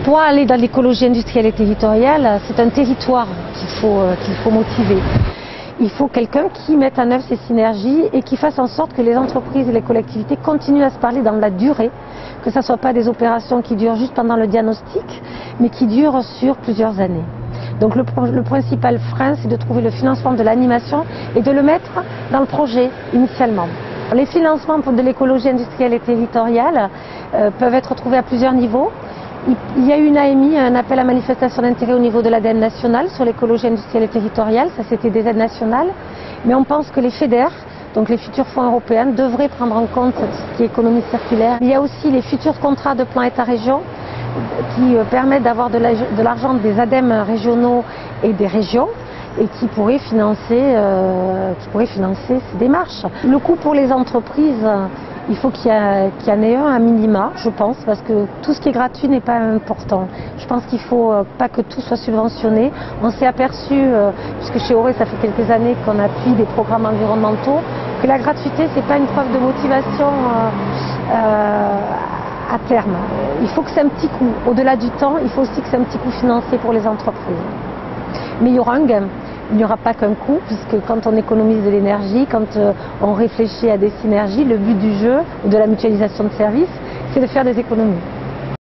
Pour aller dans l'écologie industrielle et territoriale, c'est un territoire qu'il faut motiver. Il faut quelqu'un qui mette en œuvre ces synergies et qui fasse en sorte que les entreprises et les collectivités continuent à se parler dans la durée, que ce ne soit pas des opérations qui durent juste pendant le diagnostic, mais qui durent sur plusieurs années. Donc le principal frein, c'est de trouver le financement de l'animation et de le mettre dans le projet initialement. Les financements de l'écologie industrielle et territoriale peuvent être trouvés à plusieurs niveaux. Il y a eu une AMI, un appel à manifestation d'intérêt au niveau de l'ADN national sur l'écologie industrielle et territoriale, ça c'était des aides nationales, mais on pense que les FEDER, donc les futurs fonds européens, devraient prendre en compte ce qui est économie circulaire. Il y a aussi les futurs contrats de plan État-région qui permettent d'avoir de l'argent des ADEME régionaux et des régions et qui pourraient financer ces démarches. Le coût pour les entreprises, il faut qu'il y en ait un minima, je pense, parce que tout ce qui est gratuit n'est pas important. Je pense qu'il ne faut pas que tout soit subventionné. On s'est aperçu, puisque chez Auré, ça fait quelques années qu'on appuie des programmes environnementaux, que la gratuité, ce n'est pas une preuve de motivation à terme. Il faut que c'est un petit coût. Au-delà du temps, il faut aussi que c'est un petit coût financier pour les entreprises. Mais il y aura un gain. Il n'y aura pas qu'un coût, puisque quand on économise de l'énergie, quand on réfléchit à des synergies, le but du jeu, de la mutualisation de services, c'est de faire des économies.